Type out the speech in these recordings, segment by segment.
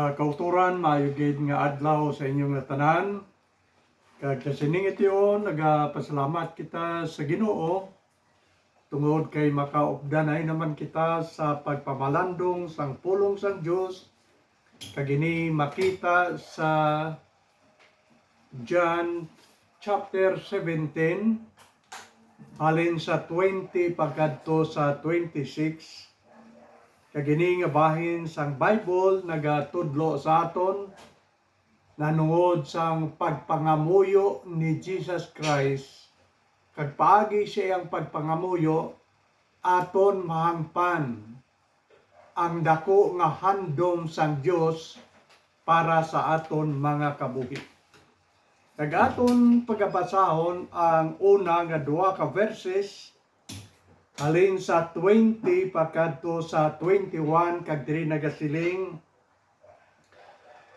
Sa kauturan, maayogid nga adlaw sa inyong tanan. Kag kasining itiyon, nagapasalamat kita sa Ginoo tungod kay makaupdanay naman kita sa pagpamalandong sang pulong sang Dios. Kag ini makita sa John chapter 17 halin sa 20 pagkadto sa 26. Kagini nga bahin sang Bible nagatudlo sa aton nanungod sang pagpangamuyo ni Jesus Christ. Kag paagi siya ang pagpangamuyo aton mahangpan ang dako nga handom sang Dios para sa aton mga kabuhi. Kag aton pagabasahon ang una nga duha ka verses halin sa 20 pagkadto sa 21 kag diri nagasiling,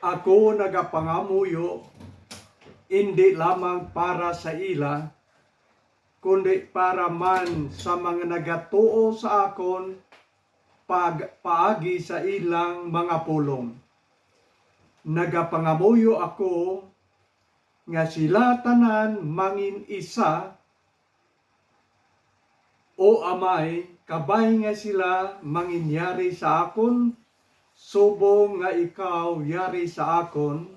ako nagapangamuyo hindi lamang para sa ila kundi para man sa mga nagatuo sa akon paagi sa ilang mga pulong. Nagapangamuyo ako nga sila tanan mangin isa o Amay, kabay nga sila manginyari sa akon, subong nga ikaw yari sa akon,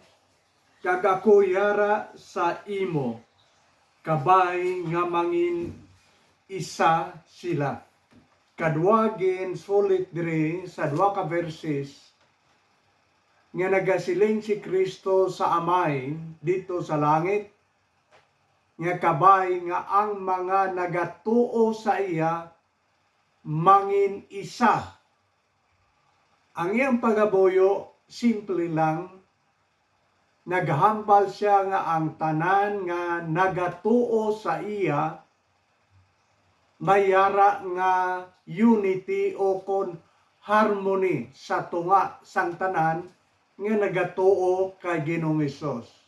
kag ako yara sa imo, kabay nga mangin isa sila. Kadwagin sulit diri sa duha ka verses nga nagasiling si Kristo sa Amay dito sa langit, nga kabay nga ang mga nagatuo sa iya mangin isa. Ang iyang pagabuyo simple lang, naghambal siya nga ang tanan nga nagatuo sa iya mayara nga unity o kon harmony sa tunga sang tanan nga nagatuo kay Ginoong Hesus.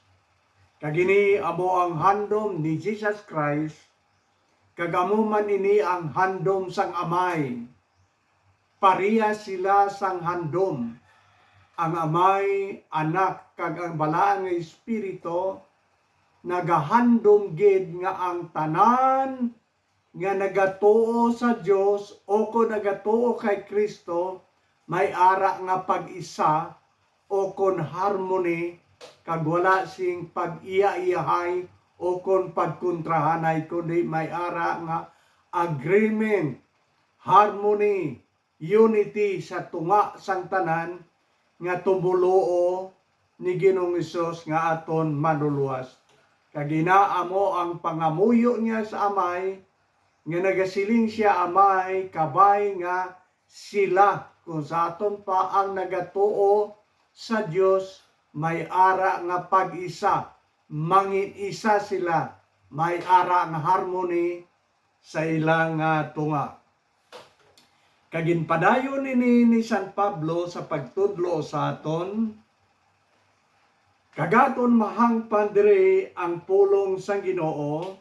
Kagini amo ang handom ni Jesus Christ, kagamo man ini ang handom sang Amay. Pareha sila sang handom. Ang Amay, Anak, kag ang Balaang nga Espiritu, nagahandom gid nga ang tanan nga nagatuo sa Dios o kon nagatuo kay Kristo, may ara nga pag-isa o kon harmony, kag wala sing pag-iya-iyahay o kon pagkontrahanay, kundi may ara nga agreement, harmony, unity sa tunga sang tanan nga tumuluo ni Ginoong Hesus nga aton manuluwas. Kag inaamo ang pangamuyo niya sa Amay nga nagasiling siya Amay kabay nga sila kung sa aton pa ang nagatuo sa Dios may ara nga pag-isa, mangin isa sila, may ara nga harmony sa ilang tunga. Kaginpadayon ni San Pablo sa pagtudlo sa aton, kagaton mahangpan diri ang pulong sang Ginoo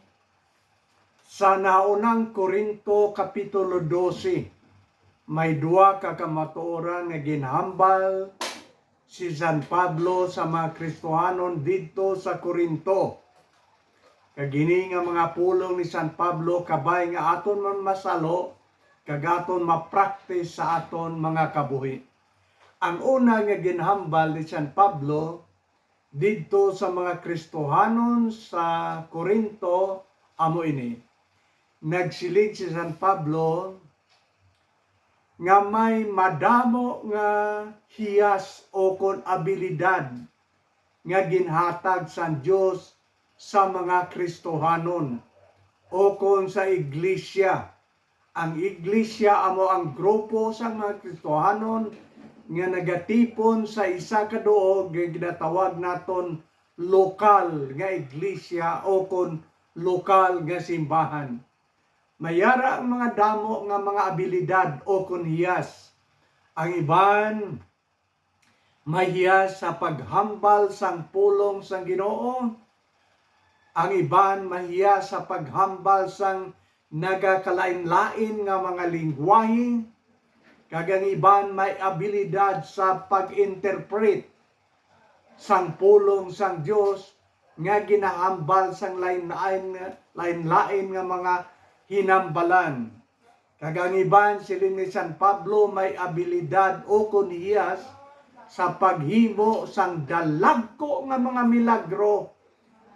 sa naunang Korinto kapitulo 12. May duha ka kamatuoran nga ginhambal si San Pablo sa mga Kristohanon dito sa Korinto. Kagini nga mga pulong ni San Pablo kabay nga aton man masalo, kag aton ma-practice sa aton mga kabuhi. Ang una nga ginhambal ni San Pablo dito sa mga Kristohanon sa Korinto amo ini. Nagsilig si San Pablo nga may madamo nga hiyas o kon abilidad nga ginhatag sa Dios sa mga Kristohanon o kon sa iglesia. Ang iglesia amo ang grupo sa mga Kristohanon nga nagatipon sa isa ka duog nga ginatawag naton lokal nga iglesia o kon lokal nga simbahan. Mayara ang mga damo nga mga abilidad o kunhiyas. Ang iban mahiyas sa paghambal sang pulong sang Ginoo. Ang iban mahiyas sa paghambal sang nagakalain-lain nga mga lingwahe. Kag ang iban may abilidad sa pag-interpret sang pulong sang Dios nga ginahambal sang lain-lain nga mga hinambalan. Kagangiban silin ni San Pablo may abilidad o kunhiyas sa paghimo sang dalagko nga mga milagro.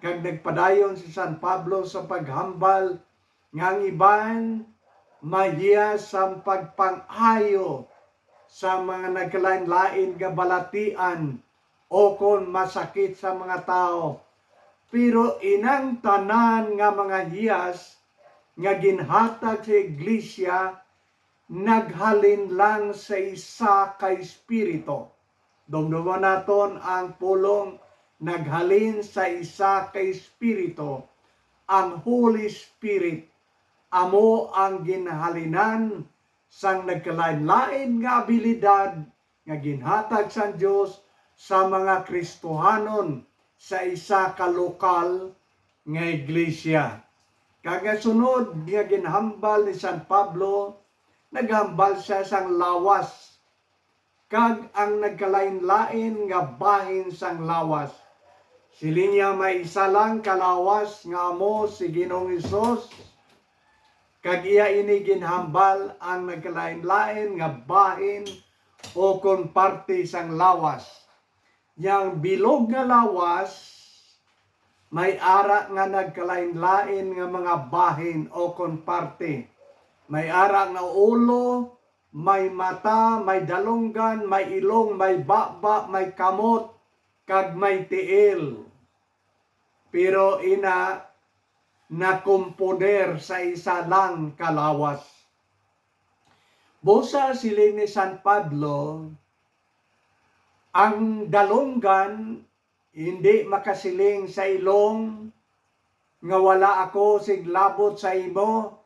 Kag nagpadayon si San Pablo sa paghambal nga ang iban mahiyas sa pagpangayo sa mga nagkalain-lain nga balatian o kon masakit sa mga tao. Pero inang tanan nga mga hiyas nga ginhatag sa iglesia naghalin lang sa isa ka espiritu. Dumduman naton ang pulong naghalin sa isa ka espiritu. Ang Holy Spirit amo ang ginhalinan sang nagkalain-lain nga abilidad nga ginhatag sa Dios sa mga Kristohanon sa isa ka lokal nga iglesia. Kagasunod nga ginhambal ni San Pablo, naghambal siya sang lawas. Kag ang nagkalain-lain nga bahin sang lawas. Sili niya may isa lang kalawas nga amo si Ginoong Hesus. Kag iya ini ginhambal ang nagkalain-lain nga bahin o kon parte sang lawas. Yang bilog nga lawas may ara nga nagkalain-lain nga mga bahin o kon parte. May ara nga ulo, may mata, may dalunggan, may ilong, may baba, may kamot, kag may tiil. Pero ina nakumponer sa isa lang kalawas. Busa siling ni San Pablo, ang dalunggan hindi makasiling sa ilong nga wala ako siglabot sa imo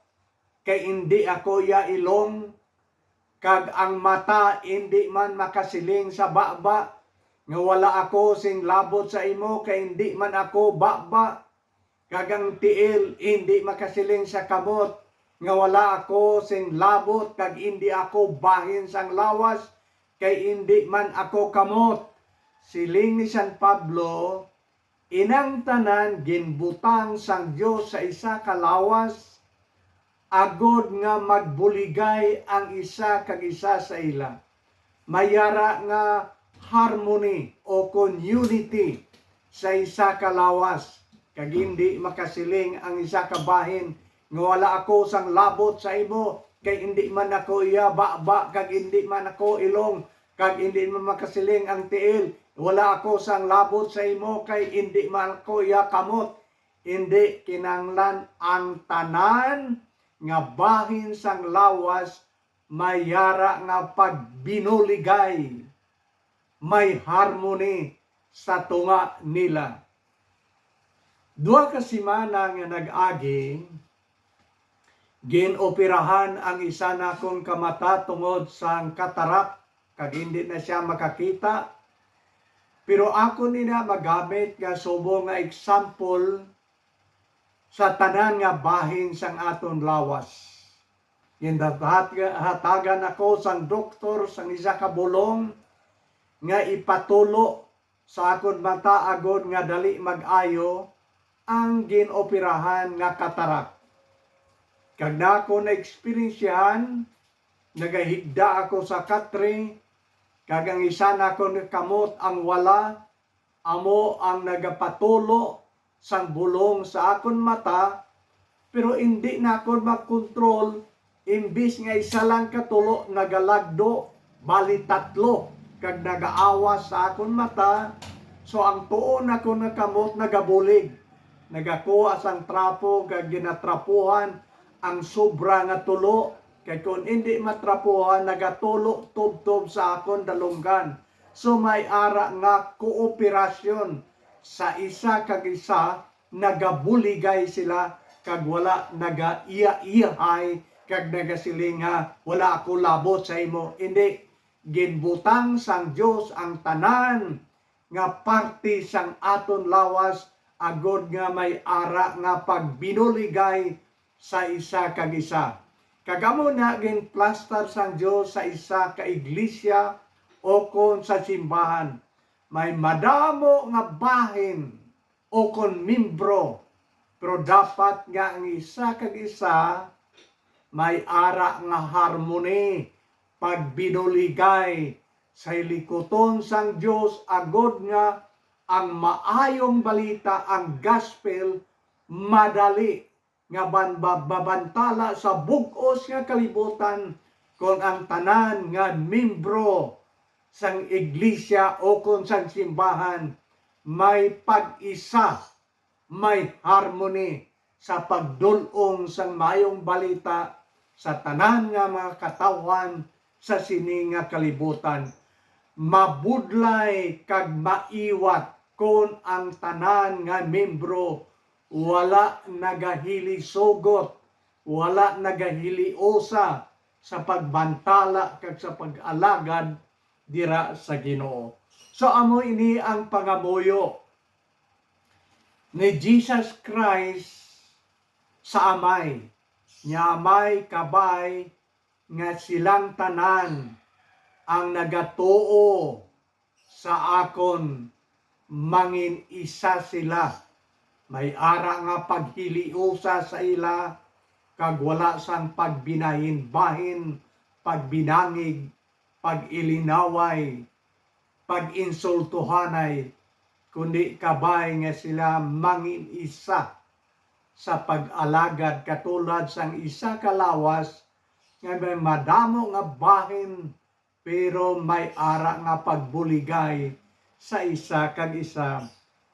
kay hindi ako ya ilong, kag ang mata hindi man makasiling sa baba nga wala ako sing labot sa imo kay hindi man ako baba, kag ang tiil hindi makasiling sa kamot nga wala ako sing labot kag hindi ako bahin sang lawas kay hindi man ako kamot. Siling ni San Pablo, inang tanan ginbutang sang Dios sa isa ka lawas agod nga magbuligay ang isa kag isa sa ila. Mayara nga harmony o community sa isa ka lawas. Kag hindi makasiling ang isa ka bahin nga wala ako sang labot sa imo kay hindi man ako iya baba kag hindi man ako ilong kag hindi man makasiling ang tiil. Wala ako sang labot sa imo kay hindi man ako iya kamot. Hindi kinanglan ang tanan nga bahin sang lawas mayara nga pagbinuligay, may harmony sa tunga nila. Dua ka semana nga nag-agi, ginoperahan ang isa na kong kamata tungod sang katarak, kag hindi na siya makakita. Pero ako nila magamit nga subo nga example sa tanan nga bahin sang aton lawas. Hatagan ako sang doktor sang isa ka bulong nga ipatulo sa akon mata agod nga dali mag-ayo ang ginoperahan nga katarak. Kag na ako na-experiensyahan, nagahigda ako sa katre, kag ang isa na ako kamot ang wala, amo ang nagapatulo sang bulong sa akon mata, pero hindi na ako makontrol, imbis nga isa lang katulo nagalagdo, bali tatlo, kag nagaawas sa akon mata, so ang tuon ako nakamot nagabulig, nagakuha sang trapo, kag ginatrapuhan ang sobra nga tulo, kay kung hindi matrapuhan, nagatulo tub-tub sa akon dalunggan. So may ara nga kooperasyon sa isa kag isa, nagabuligay sila, kag wala naga-iya-iyahay, kag nagasiling nga wala ako labot sa imo. Hindi, ginbutang sang Dios ang tanan nga parte sang aton lawas, agod nga may ara nga pagbinuligay sa isa kag isa. Kagamo na gin plaster sang Dios sa isa ka iglesia o kon sa simbahan. may madamo nga bahin o kon membro, pero dapat nga ang isa kag isa may ara nga harmony, pagbinuligay sa likuton sang Dios agod nga ang maayong balita, ang gospel, madali nga babantala sa bug-os nga kalibutan kung ang tanan nga membro sang iglesia o kung sang simbahan may pag-isa, may harmony sa pagdulong sang mayong balita sa tanan nga mga katawan sa sini nga kalibutan. Mabudlay kag maiwat kung ang tanan nga membro wala nagahili-sugot, wala nagahili-osa sa pagbantala kag sa pag-alagad dira sa Ginoo. So amo ini ang pangamuyo ni Jesus Christ sa amay. Nya amay kabay nga silang tanan ang nagatuo sa akon, mangin isa sila. May ara nga paghiliusa sa ila, kag wala sang pagbinahin-bahin, pagbinangig, pag-ilinaway, pag-insultuhanay, kundi kabay nga sila mangin isa sa pag-alagad katulad sang isa kalawas nga may madamo nga bahin pero may ara nga pagbuligay sa isa kag isa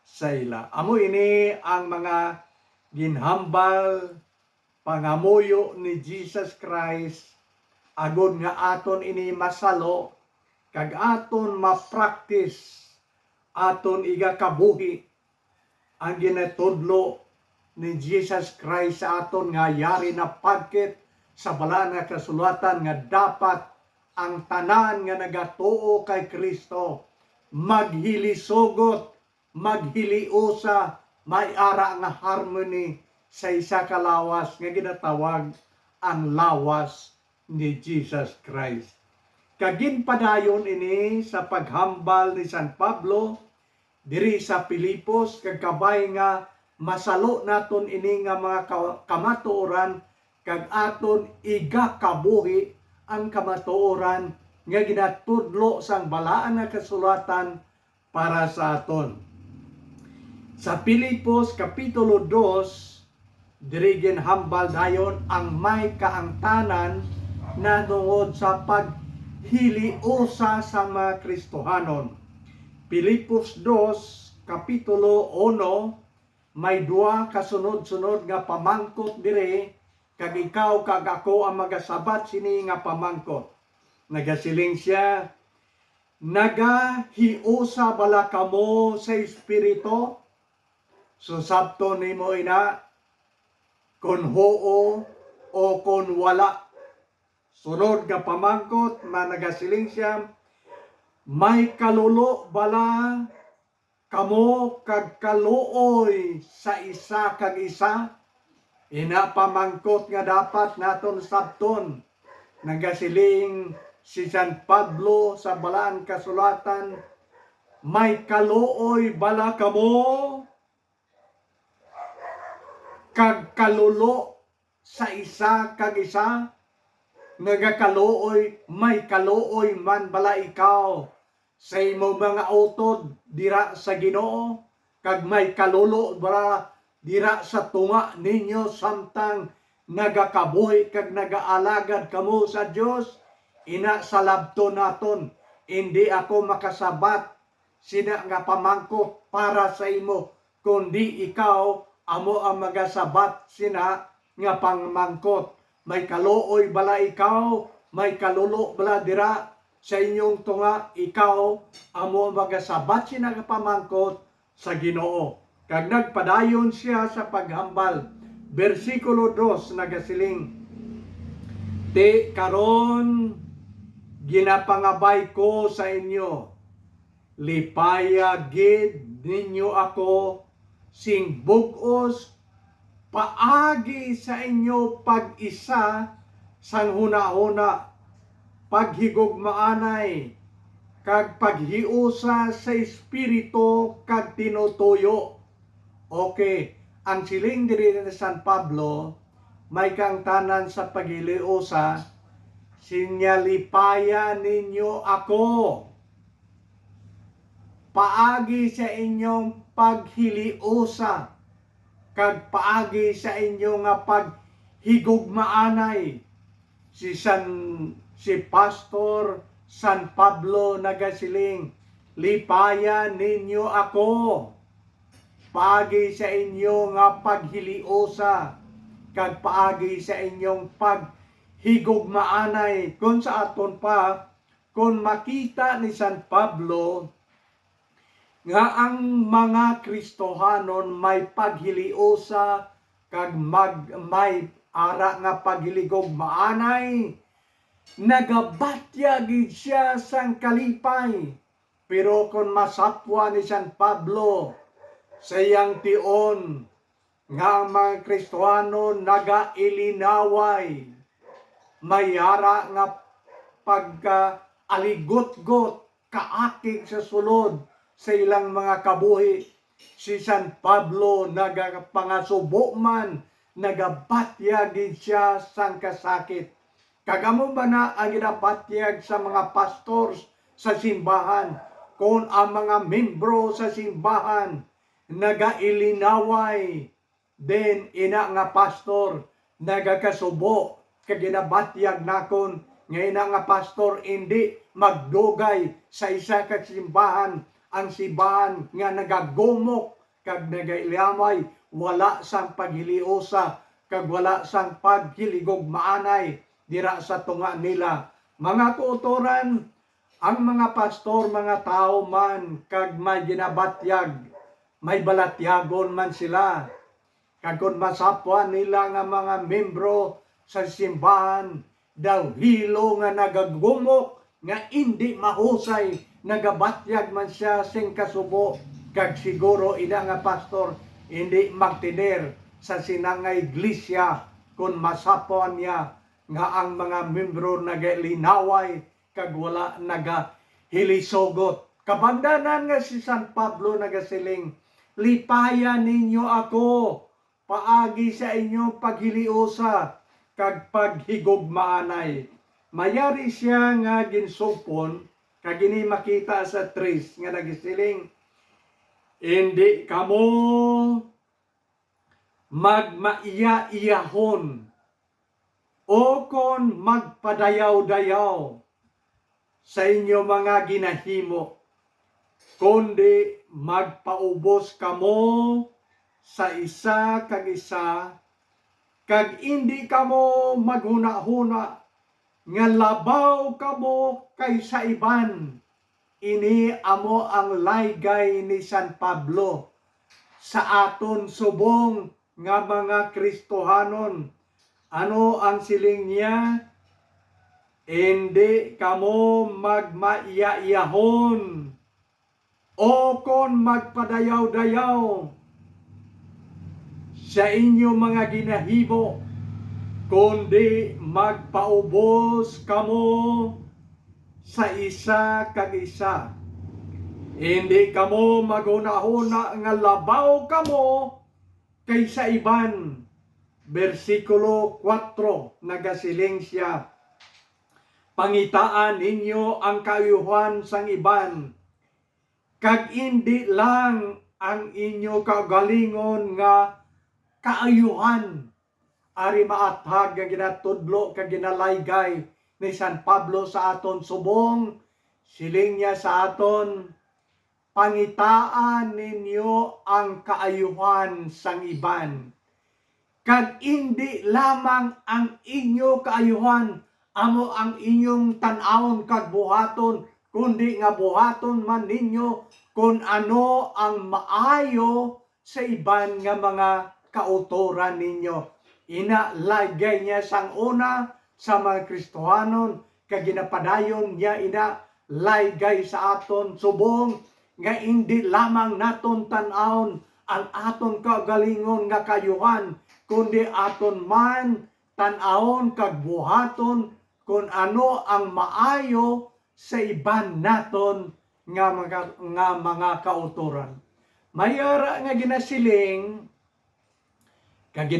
sa ila. Amo ini ang mga ginhambal pangamuyo ni Jesus Christ agod nga aton ini masalo kag aton ma-practice, aton igakabuhi ang ginatudlo ni Jesus Christ sa aton nga yari na pagkit sa bala nga kasulatan nga dapat ang tanan nga nagatuo kay Kristo maghili-sugot, maghili-usa, may ara nga harmony sa isa ka lawas nga ginatawag ang lawas ni Jesus Christ. Kaginpadayon ini sa paghambal ni San Pablo diri sa Pilipos kag kabay nga masalo naton ini nga mga kamatuoran kag aton igakabuhi ang kamatuoran nga ginatudlo sang balaan nga kasulatan para sa aton. Sa Pilipos kapitulo 2 diri ginhambal dayon ang may kaangtanan na tungod sa paghiliusa sa mga Kristohanon. Pilipos 2 kapitulo 1 may duha kasunod-sunod nga pamangkot diri kag ikaw kag ako ang magasabat sini nga pamangkot. Nagasiling siya, nagahiusa bala kamo sa Espiritu? Susabto nimo ina, kon hoo o kon wala. Sunod nga pamangkot, nagasiling siya, may kalulo bala kamo kag kaluoy sa isa kag isa? Ina pamangkot nga dapat naton sabton. Nagasiling si San Pablo sa balaan kasulatan, may kaluoy bala kamo kag kalulo sa isa kag isa? Nagakaluoy, may kaluoy man bala ikaw sa imong mga utod dira sa Ginoo, kag may kalulo bala dira sa tunga ninyo samtang nagakabuhi kag nagaalagad kamo sa Dios? Ina sa labto naton, hindi ako makasabat sina nga pamangkot para sa imo, kundi ikaw amo ang magasabat sina nga pamangkot. May kaluoy bala ikaw, may kalulo bala dira sa inyong tunga, ikaw amo ang magasabat sina nga pamangkot sa Ginoo. Kag nagpadayon siya sa paghambal. Versikulo 2 nagasiling, Ti karon ginapangabay ko sa inyo, lipaya gid ninyo ako, sing bug-os paagi sa inyo pag-isa sang huna-huna, paghigugmaanay kag paghiusa sa espiritu kag tinutuyo. Okay, ang siling diri ni San Pablo may kangtanan sa paghiliusa, sinyalipaya ninyo ako. Paagi sa inyong paghiliusa kag paagi sa inyong nga paghigugmaanay. Si Pastor San Pablo nagasiling, lipaya ninyo ako. Paagi sa inyo nga paghiliusa kag paagi sa inyong paghigugmaanay. Kung sa aton pa, kung makita ni San Pablo nga ang mga Kristohanon may paghiliusa kag may ara nga paghiligugmaanay, nagabatya gid siya sang kalipay. Pero kung masapwa ni San Pablo sayang tion nga ang mga Kristohano nagailinaway, mayara nga pagka-aligot-got kaakig sa sulod sa ilang mga kabuhi. Si San Pablo nagapangasubo man, nagabatyag siya sang kasakit. Kagamo ba na ang ginabatyag sa mga pastors sa simbahan, kung ang mga membro sa simbahan nagailinaway, then ina nga pastor nagakasubo kag ginabatyag nakon nga ina nga pastor hindi magdugay sa isa ka simbahan, ang simbahan nga nagagumok kag nagailamay, wala sang paghiliusa kag wala sang paghiligugmaanay dira sa tunga nila. Mga kautoran, ang mga pastor, mga tao man kag may ginabatyag, may balatyagon man sila. Kag kung masapwa nila nga mga membro sa simbahan, daw hilo nga nagagumok, nga hindi mahusay, nagabatyag man siya sing kasubo, kag siguro ina nga pastor hindi magtiner sa sinangay iglesia kung masapwa niya nga ang mga membro nagalinaway kag wala nagahilisogot. Kabangdanan nga si San Pablo nagasiling, lipaya ninyo ako, paagi sa inyong paghiliusa kag paghigugmaanay. Mayari siya nga ginsupon, kag ini makita sa 3 nga nagisiling, hindi kamo magmaiya-iyahon o kon magpadayaw-dayaw sa inyo mga ginahimo, kundi magpaubos kamo sa isa kag isa, kag hindi kamo maghuna-huna nga labaw kamo kaysa iban. Ini amo ang laygay ni San Pablo sa aton subong nga mga Kristohanon. Ano ang siling niya? Hindi kamo magmaiya-iyahon o kon magpadayaw-dayaw sa inyo mga ginahimo, kundi magpaubos kamo sa isa kag isa. Hindi kamo maghuna-huna nga labaw kamo kaysa iban. Versikulo 4 nagasiling siya, pangitaan ninyo ang kaayuhan sang iban, kag hindi lang ang inyo kagalingon nga kaayuhan. Ari maathag nga ginatudlo kag ginalaygay ni San Pablo sa aton subong, siling niya sa aton, pangitaan ninyo ang kaayuhan sang iban, kag hindi lamang ang inyo kaayuhan, amo ang inyong tan-awon kag buhaton, kundi nga buhaton man ninyo kung ano ang maayo sa iban nga mga kautoran ninyo. Ina lagay niya sang una sa mga Kristohanon, kag ginapadayon niya ina laygay sa aton subong, nga hindi lamang naton tan-awon ang aton kagalingon nga kayuhan, kundi aton man tan-awon kag buhaton kung ano ang maayo sa iban naton nga mga kautoran. Mayara nga ginasiling kag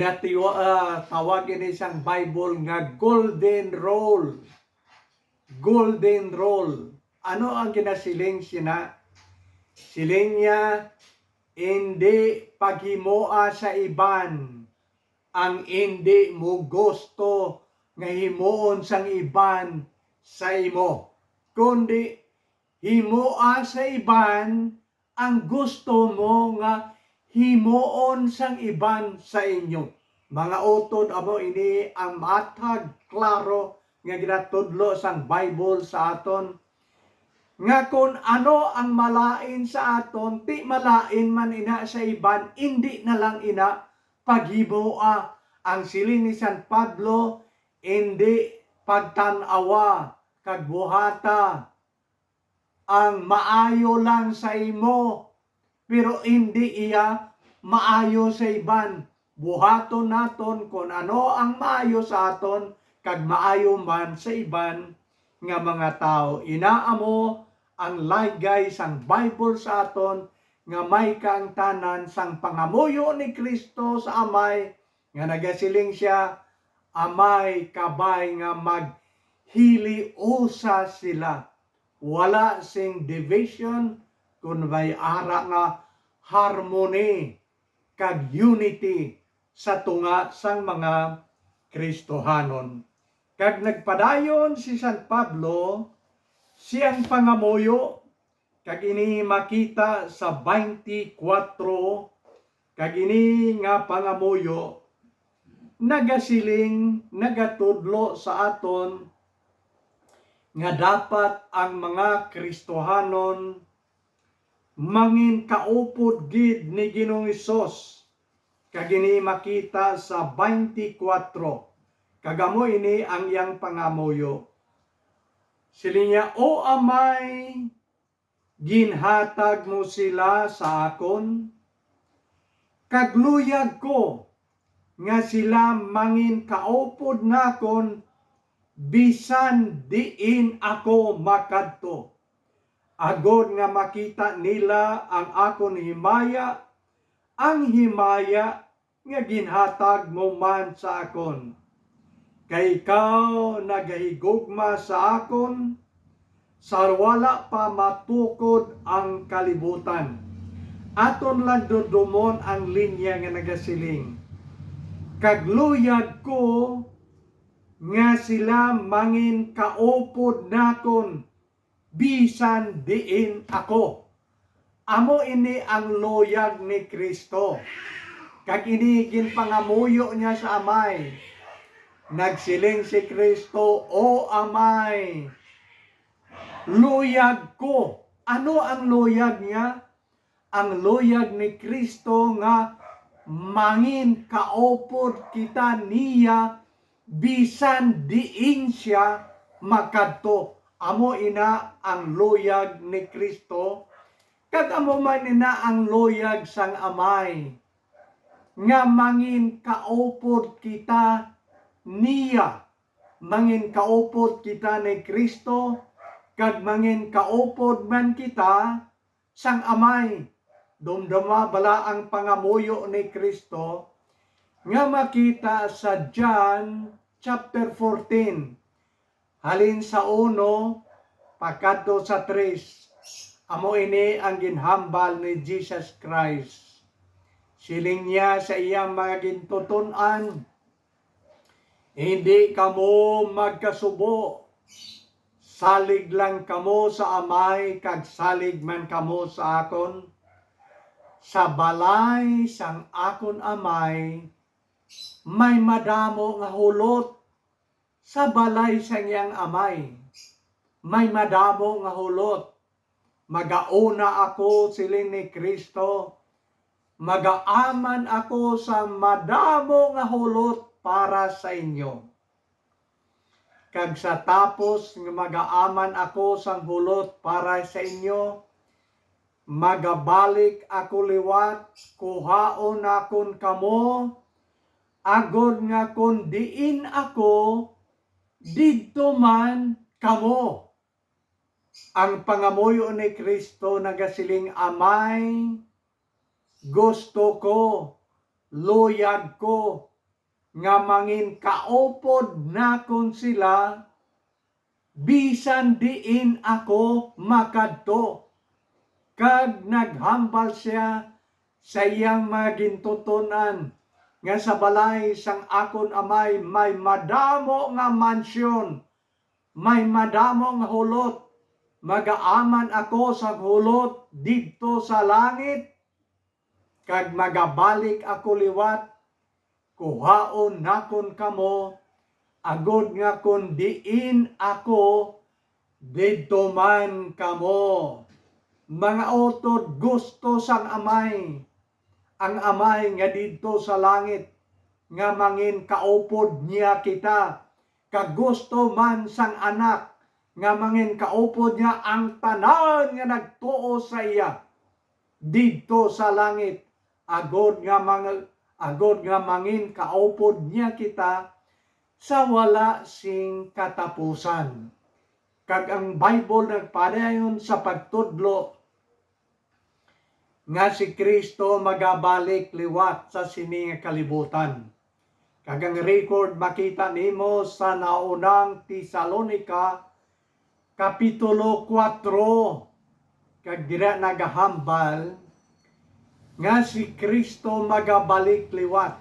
tawagin isang Bible nga golden rule. Golden rule. Ano ang ginasiling sina? Siling niya, hindi paghimoa sa iban ang hindi mo gusto nga himuon sang iban sa imo, kundi himoa sa iban ang gusto mo nga himuon sang iban sa inyo. Mga utod amo ini ang matag klaro nga ginatudlo sang Bible sa aton nga kung ano ang malain sa aton, ti malain man ina sa iban, hindi na lang ina paghiboa. Ang siling ni San Pablo, hindi pagtanawa, kagbuhata, ang maayo lang sa imo, pero hindi iya maayo sa iban. Buhaton naton kung ano ang maayo sa aton, kag maayo man sa iban nga mga tao. Inaamo ang laygay sang Bible sa aton nga may kaangtanan sang pangamuyo ni Kristo sa amay nga nagasiling siya amay kabay nga maghiliusa sila. Wala sing division kun may ara nga harmony kag unity sa tunga sang mga Kristohanon. Kag nagpadayon si San Pablo siyang pangamuyo, kag ini makita sa 24, kag ini nga pangamuyo, nagasiling, nagatudlo sa aton, nga dapat ang mga Kristohanon mangin kaupod gid ni Ginoong Hesus, kag ini makita sa 24, kagamo ini ang iyang pangamuyo. Siling niya, o amay, ginhatag mo sila sa akon, kagluyag ko, nga sila mangin kaupod nakon, bisan diin ako makadto. Agod nga makita nila ang akon himaya, ang himaya nga ginhatag mo man sa akon. Kay ikaw nagahigugma sa akon, sa wala pa matukod ang kalibutan. Aton lang dudumon ang linya nga nagasiling. Kagluyag ko nga sila mangin kaupod nakon, bisan diin ako. Amo ini ang luyag ni Kristo. Kag ini ginpangamuyo niya sa amay. Nagsiling si Kristo, o amay, luyag ko. Ano ang luyag niya? Ang luyag ni Kristo nga mangin kaupod kita niya bisan diin siya makadto. Amo ina ang luyag ni Kristo, kag amo man ina ang luyag sang amay nga mangin kaupod kita niya, mangin kaupod kita ni Kristo, kag mangin kaupod man kita sang amay. Dumduma bala ang pangamuyo ni Kristo nga makita sa John chapter 14. Halin sa 1 pagkadto sa 3. Amo ini ang ginhambal ni Jesus Christ. Siling niya sa iyang mga gintuton-an, hindi kamo magkasubo, salig lang kamo sa amay, kag salig man kamo sa akon. Sa balay sang akon amay, may madamo nga hulot. Sa balay sang iyang amay, may madamo nga hulot. Magauna ako, siling ni Kristo, magaaman ako sa madamo nga hulot para sa inyo. Kag sa tapos nga magaaman ako sang hulot para sa inyo, magabalik ako liwat, kuhaon akon kamo, agod nga kun diin ako, didto man kamo. ang pangamuyo ni Kristo nagasiling, Amay, gusto ko, luyag ko, nga mangin kaupod nakon sila, bisan diin ako makadto. Kag naghambal siya sa iyang mga gintutunan, nga sa balay sang akon amay may madamo nga mansyon, may madamo nga hulot, magaaman ako sa hulot didto sa langit, kag magabalik ako liwat, kuhaon nakon kamo, agod nga kun diin ako, didto man kamo. Mga utod, gusto sang amay, ang amay nga didto sa langit, nga mangin kaupod niya kita, kagusto man sang anak, nga mangin kaupod niya ang tanan nga nagtuo sa iya, didto sa langit, agod nga mangin kaupod niya kita, sa wala sing katapusan. Kag ang Bible nagpadayon sa pagtudlo, nga si Kristo magabalik liwat sa sining kalibutan. Kagang record makita nimo sa naunang Tesalonica Kapitulo 4. Kag dira nagahambal nga si Kristo magabalik liwat.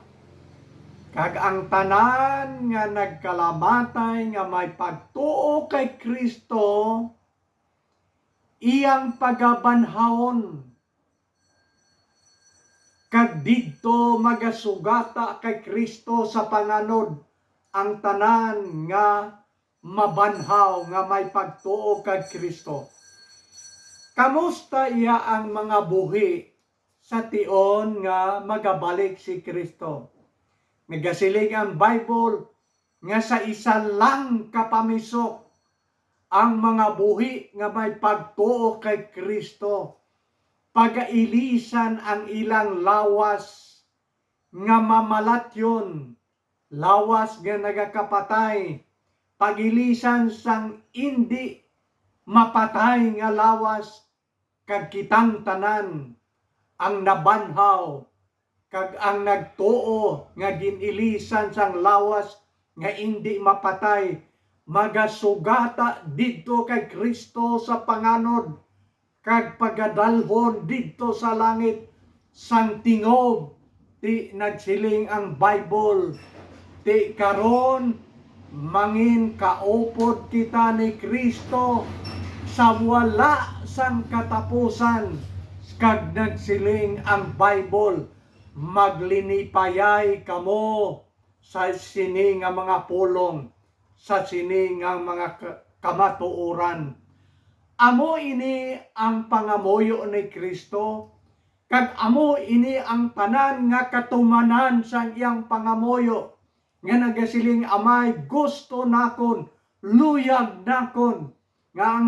Kag ang tanan nga nagkalamatay nga may pagtuo kay Kristo, iyang pagabanhawon. Kag didto magasugata kay Kristo sa panganod ang tanan nga mabanhaw nga may pagtuo kay Kristo. Kamusta iya ang mga buhi sa tion nga magabalik si Kristo? Nagasiling ang Bible nga sa isa lang kapamisok ang mga buhi nga may pagtuo kay Kristo. Pagailisan ang ilang lawas nga mamalatyon, lawas nga nagakapatay, pagilisan sang hindi mapatay nga lawas, kag kitang tanan ang nabanhaw, kag ang nagtuo nga ginilisan sang lawas nga hindi mapatay, magasugata didto kay Kristo sa panganod, kag pagadalhon didto sa langit sang tingob. Ti nagsiling ang Bible, ti karon mangin kaupod kita ni Kristo sa wala sang katapusan. Kag nagsiling ang Bible, maglinipayay kamo sa sini nga mga pulong, sa sini nga mga kamatuoran. Amo ini ang pangamuyo ni Kristo, kag amo ini ang tanan nga katumanan sa iyang pangamuyo, nga nagasiling amay gusto nakon, luyag nakon, nga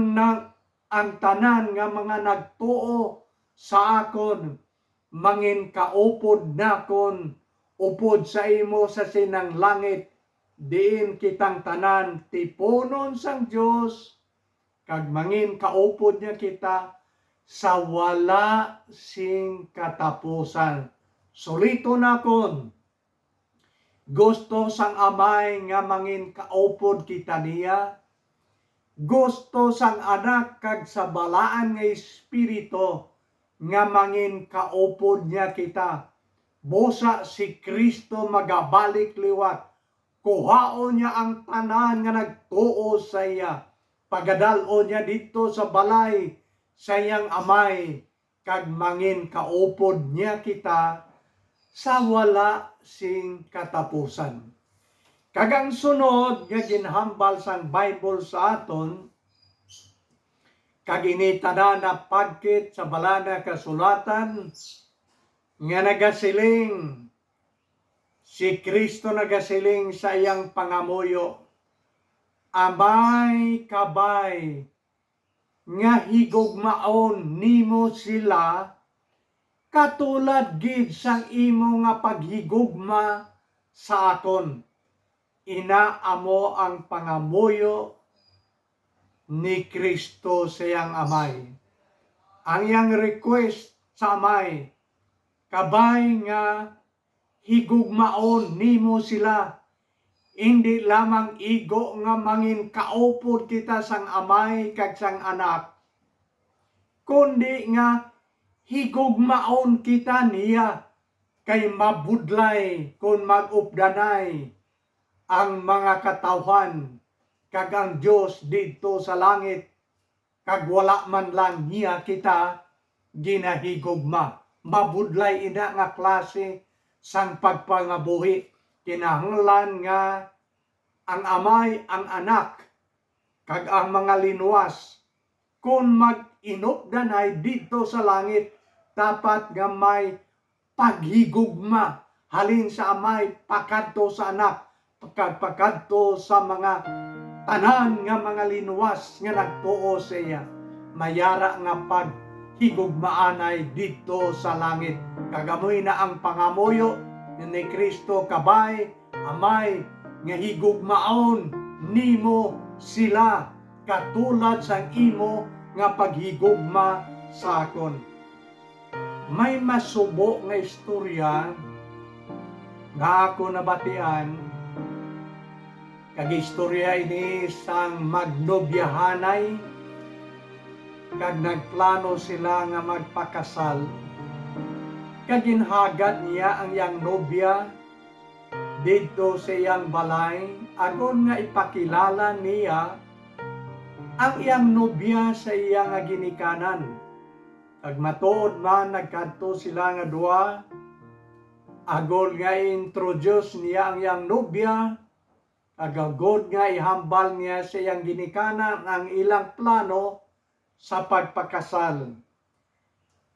ang tanan nga mga nagtuo sa akon, mangin kaupod nakon, upod sa imo sa sinang langit, diin kitang tanan tiponon sang Dios, kag mangin kaupod niya kita sa wala sing katapusan. Sulito nakon, gusto sang amay nga mangin kaupod kita niya, gusto sang anak kag sa balaan nga espiritu nga mangin kaupod niya kita. Busa si Kristo magabalik liwat, kuhaon niya ang tanan nga nagtuo sa iya, pagadalon niya dito sa balay sa iyang amay, kag mangin kaupod niya kita sa wala sing katapusan. Kag ang sunod nga ginhambal sang Bible sa aton, kag initada na pagkit sa balana kasulatan nga nagasiling, si Kristo nagasiling sa iyang pangamuyo, amay kabay nga higugmaon nimo sila, katulad gid sang imo nga paghigugma sa akon. Inaamo ang pangamuyo ni Kristo siyang amay. Ang iyang request sa amay, kabay nga higugmaon nimo sila, hindi lamang igo nga mangin kaupod kita sang amay kag sang anak, kundi nga higugmaon kita niya, kay mabudlay kung magupdanay ang mga katawhan kag ang Dios dito sa langit, kag wala man lang niya kita ginahigugma. Mabudlay ina nga klase sang pagpangabuhi. Kinahanglan nga ang amay, ang anak, kag ang mga linuwas, kung mag-inupdanay dito sa langit, dapat nga may paghigugma halin sa amay pakadto sa anak, pakadto sa mga tanan nga mga linuwas nga nagtuo sa iya. Mayara nga paghigugmaanay dito sa langit. Kagamoy na ang pangamuyo ni Kristo, kabay amay nga higugmaon nimo sila katulad sang imo nga paghigugma sa akon. May masubo nga istorya nga ako nabatian, kag istorya ini sang magnobyahanay kag nagplano sila nga magpakasal, kag ginhagad niya ang iyang nobya dito sa iyang balay agon nga ipakilala niya ang iyang nobya sa iyang ginikanan. Kag matuod man nagkadto sila nga duha agon nga introduce niya ang iyang nobya, kag agod nga ihambal niya sa iyang ginikanan ang ilang plano sa pagpakasal.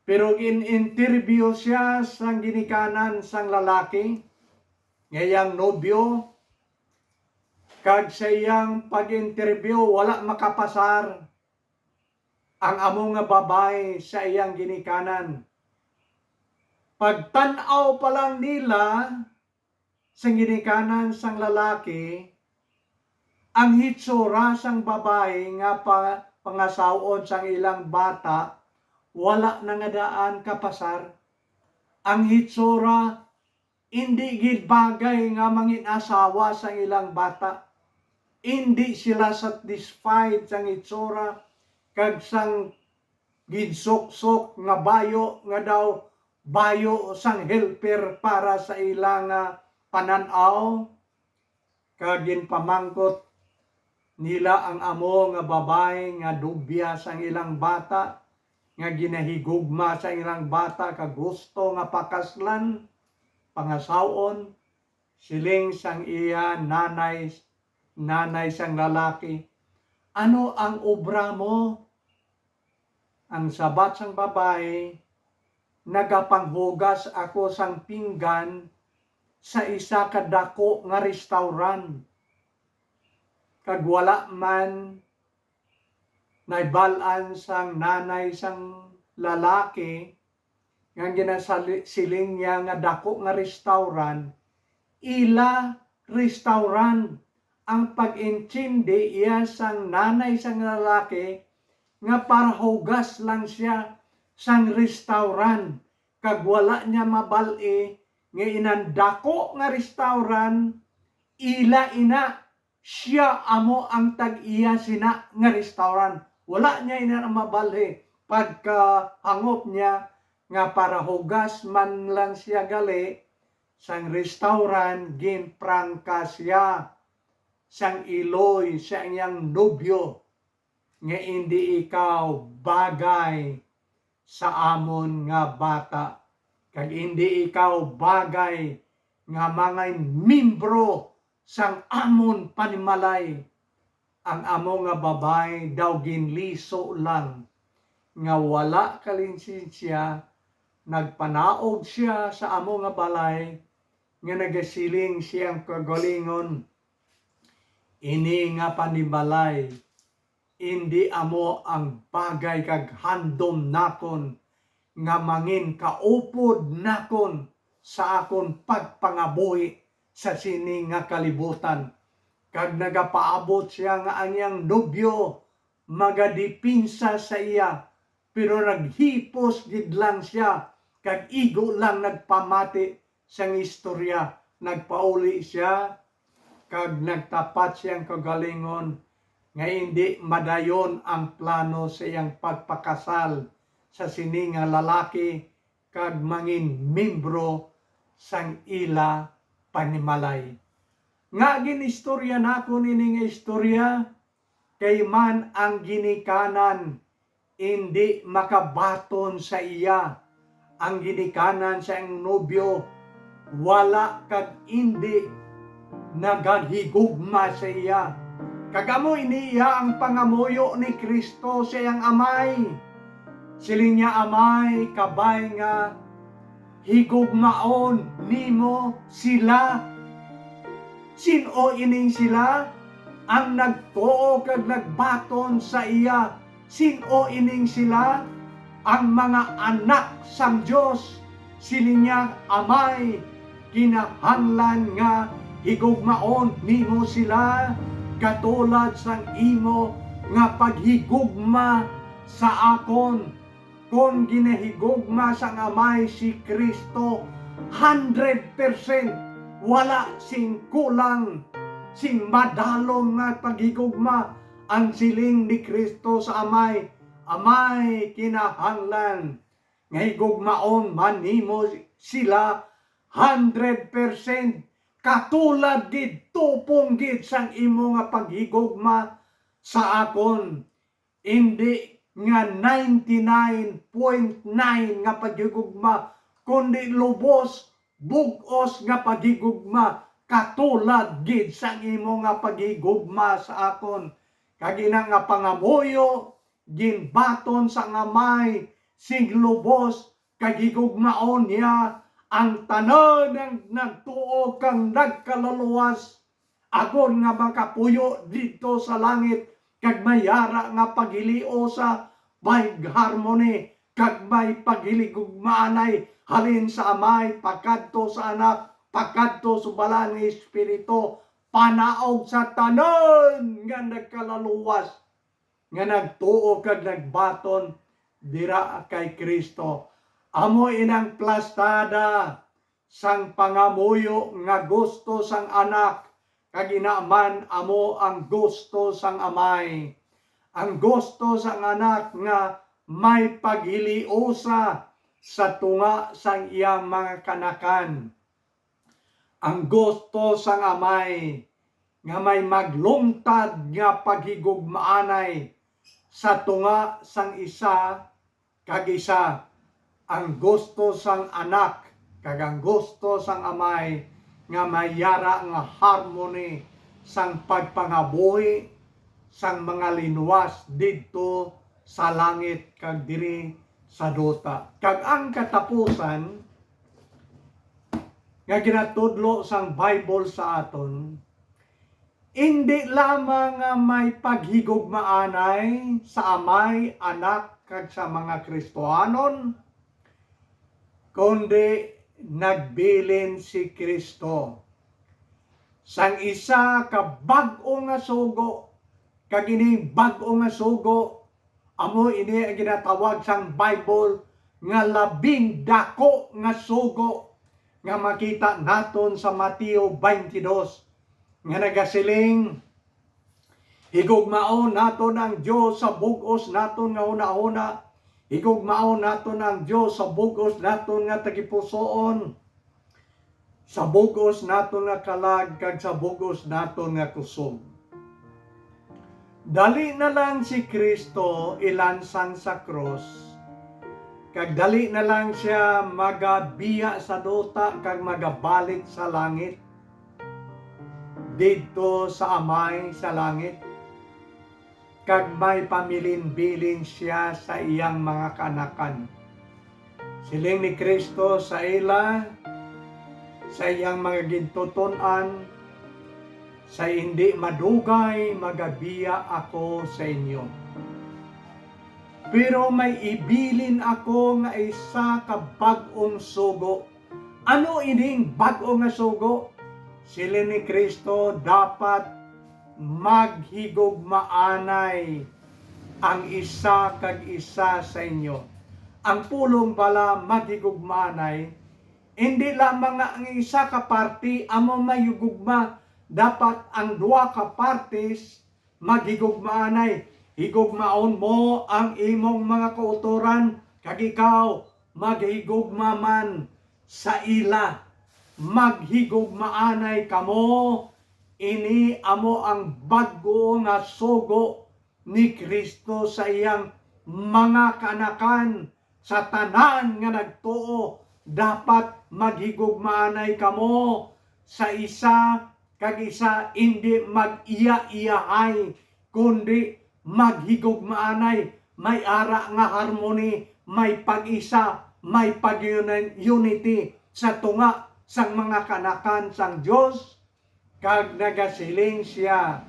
Pero in-interview siya sang ginikanan sang lalaki, ngayang nobyo, kag sa iyang pag-interview wala makapasar ang amo nga babay sa iyang ginikanan. Pagtanaw pa lang nila sang ginikanan sang lalaki, ang hitsura sang babay nga pangasawon sang ilang bata, wala na nga daan kapasar. Ang hitsura hindi gid bagay nga mangin asawa sang ilang bata. Hindi sila satisfied sang hitsura kag sang ginsok-sok nga bayo nga daw bayo sang helper para sa ilang pananaw, kag ginpamangkot nila ang amo nga babay nga dubya sang ilang bata, nga ginahigugma sa ilang bata, kag gusto nga pakaslan, pangasawon, siling sang iya nanay sang lalaki. Ano ang obra mo? Ang sabat sang babae, nagapanghugas ako sang pinggan sa isa kadako nga restaurant. Kag wala man naibalan sang nanay sang lalaki nga ginasiling niya nga dako nga restaurant, ila restaurant. Ang pag-intindi iya sang nanay sang lalaki nga para hugas lang siya sang restaurant, kag wala niya mabal-i nga inandako nga restaurant, ila ina siya amo ang tag-iya sina nga restaurant. Wala niya ina mabal-i pagkahangop niya nga para hugas man lang siya gali sang restaurant, ginprangka siya sang iloy sa iyang nobyo nga hindi ikaw bagay sa amon nga bata, kag hindi ikaw bagay nga mga membro sang amon panimalay. Ang amo nga babay daw ginliso lang nga wala kalinsensya, nagpanaog siya sa amo nga balay nga nagasiling siyang kagalingon, ini nga panimalay hindi amo ang bagay kag handom nakon nga mangin kaupod nakon sa akon pagpangabuhi sa sini nga kalibutan. Kag nagapaabot siya nga anyang nobyo magadipinsa sa iya, pero naghipos gid lang siya, kag igo lang nagpamati siyang istorya, nagpauli siya, kag nagtapat siyang kagalingon, nga hindi madayon ang plano sa iyang pagpakasal sa sini nga lalaki, kag mangin membro sang ila panimalay. Nga ginistorya nako nini nga istorya, kay man ang ginikanan hindi makabaton sa iya. Ang ginikanan sa iyang nobyo wala kag hindi nagahigugma sa iya. Kagamo iniya ang pangamuyo ni Kristo sa iyang amay. Siling niya, amay kabay nga higugmaon nimo sila. Sino ining sila? Ang nagtuo kag nagbaton sa iya. Sino ining sila? Ang mga anak sang Dios. Siling niya, amay, kinahanglan nga higugmaon nimo sila, katulad sang imo nga paghigugma sa akon. Kung ginahigugma sang amay si Kristo 100%, wala sing kulang, sing madalong nga paghigugma ang siling ni Kristo sa amay. Amay, kinahanglan nga higugmaon man nimo sila 100%, katulad gid, tupong gid sang imo nga paghigugma sa akon. Hindi nga 99.9 nga paghigugma, kundi lubos, bugos nga paghigugma, katulad gid sang imo nga paghigugma sa akon. Kagina nga pangamuyo, ginbaton sa ngamay, sig lubos, kagigugmaon niya ang tanan ng nagtuo kang nagkalaluwas, agon nga makapuyo dito sa langit, kag mayara nga paghilio sa may harmony, kag may paghiligugmaanay halin sa amay, pagkadto sa anak, pagkadto sa balang espiritu, panaog sa tanan nga nagkalaluwas, nga nagtuo kag nagbaton dira kay Kristo. Amo inang plastada sang pangamuyo nga gusto sang anak, kag inaman amo ang gusto sang amay. Ang gusto sang anak nga may paghiliosa sa tunga sang iyang mga kanakan. Ang gusto sang amay nga may maglungtad nga paghigugmaanay sa tunga sang isa kag isa. Ang gusto sang anak kag ang gusto sang amay nga mayara nga harmony sang pagpangabuhi sang mga linuwas didto sa langit kag diri sa duta. Kag ang katapusan nga ginatudlo sang Bible sa aton, hindi lamang nga may paghigugmaanay sa amay, anak kag sa mga Kristohanon, kundi nagbilin si Kristo sang isa ka bag-o nga sugo. Kag ini bag-o nga sugo, amo ini ang ginatawag sang Bible nga labing dako nga sugo, nga makita naton sa Mateo 22, nga nagasiling, higugmaon naton ang Dios sa bug-os naton nga una-una, higugmaon naton ang Dios sa bug-os naton nga tagipusoon, sa bug-os naton nga kalag, kag sa bug-os naton nga kusog. Dali na lang si Kristo ilansang sa cross, kag dali na lang siya magabiya sa duta, kag magabalik sa langit, didto sa amay sa langit, kag may pamilin-bilin siya sa iyang mga kanakan. Siling ni Kristo sa ila, sa iyang mga gintuton-an, sa hindi madugay magabiya ako sa inyo. Pero may ibilin ako nga isa ka bag-ong sugo. Ano ining bag-o nga sugo? Siling ni Kristo, dapat maghigugmaanay ang isa kag isa sa inyo. Ang pulong bala maghigugmaanay, hindi lamang nga ang isa ka party amo mayugugma, dapat ang duha ka parties maghigugmaanay. Higugmaon mo ang imong mga kautoran, kag ikaw maghigugma man sa ila. Maghigugmaanay kamo, ini amo ang bag-o nga sugo ni Kristo sa iyang mga kanakan. Sa tanan nga nagtuo, dapat maghigugmaanay kamo sa isa kag isa, hindi mag-iya-iyahay, kundi maghigugmaanay. May ara nga harmony, may pag-isa, may pag-unity sa tunga sang mga kanakan sang Dios. Kag nagasiling siya,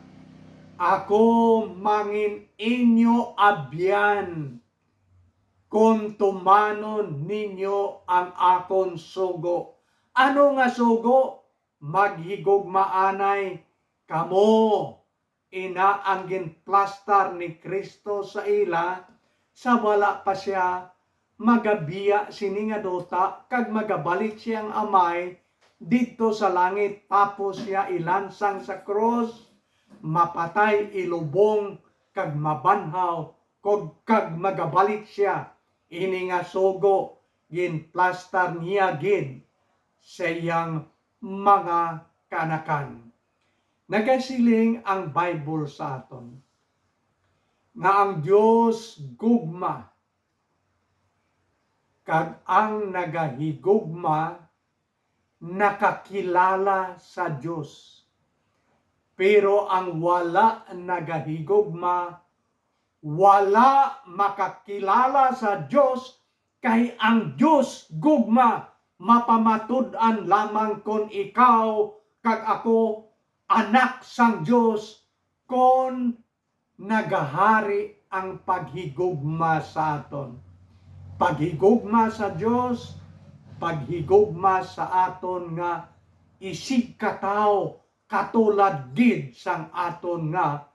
ako mangin inyo abyan kung tumanon ninyo ang akon sugo. Ano nga sugo? Maghigugmaanay kamo. Ina ang ginplastar ni Kristo sa ila, sa wala pa siya magabiya sini nga dota, kag magabalik siyang amay dito sa langit, tapos siya ilansang sa cross, mapatay, ilubong, kag mabanhaw, kag magabalik siya. Ini nga sugo, ginplastar niya gid sa iyang mga kanakan. Nagasiling ang Bible sa aton nga ang Dios gugma, kag ang nagahigugma nakakilala sa Dios. Pero ang wala nagahigugma, wala makakilala sa Dios, kay ang Dios gugma. Mapamatud-an lamang kon ikaw kag ako anak sang Dios, kon nagahari ang paghigugma sa aton. Paghigugma sa Dios, paghigugma sa aton nga isig katawo, katulad gid sang aton nga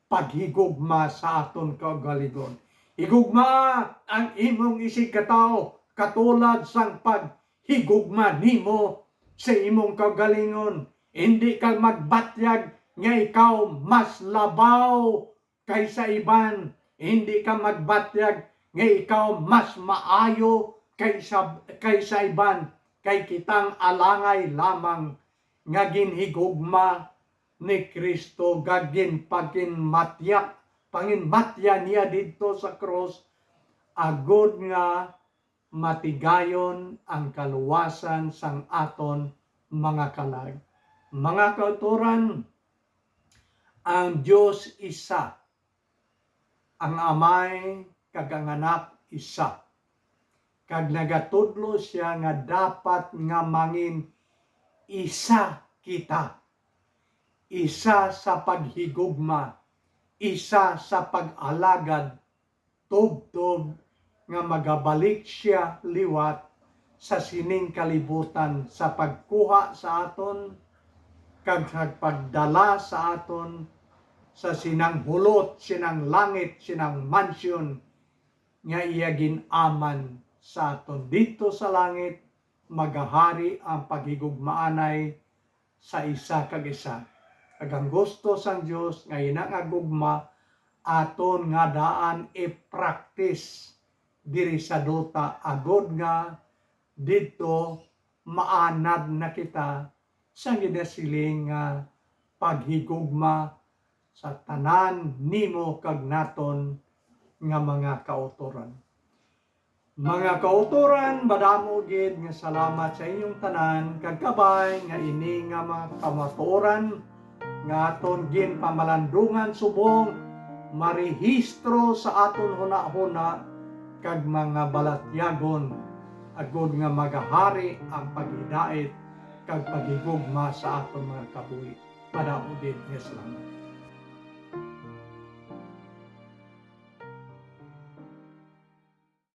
paghigugma sa aton kaugalingon. Higugma ang imong isig katawo, katulad sang paghigugma nimo sa imong kaugalingon. Hindi ka magbatyag nga ikaw mas labaw kaysa iban. Hindi ka magbatyag nga ikaw mas maayo kaysa iban. Kay kitang alangay lamang nga ginhigugma ni Kristo, gagin panginmatya niya dito sa cross, agod nga matigayon ang kaluwasan sang aton mga kalag. Mga kauturan, ang Diyos isa, ang Amay kag ang Anak isa, kag nagatudlo siya nga dapat nga mangin isa kita, isa sa paghigugma, isa sa pag-alagad, tubtob nga magabalik siya liwat sa sining kalibutan, sa pagkuha sa aton kag pagdala sa aton sa sinang hulot, sinang langit, sinang mansyon nga iya ginaman sa aton. Dito sa langit magahari ang paghigugmaanay sa isa kag isa. Kag ang gusto sang Dios nga inangagugma aton nga daan i-practice diri sa duta, agod nga dito maanad na kita sa ginasiling nga paghigugma sa tanan nimo kag naton nga mga kauturan. Mga kauturan, madamo gid nga salamat sa inyong tanan, kag kabay nga ini nga mga kamatuoran nga aton gin pamalandungan subong marehistro sa aton huna-huna kag mga balatyagon, agod nga magahari ang paghidait kag paghigugma sa aton mga kabuhi. Madamo gid nga salamat.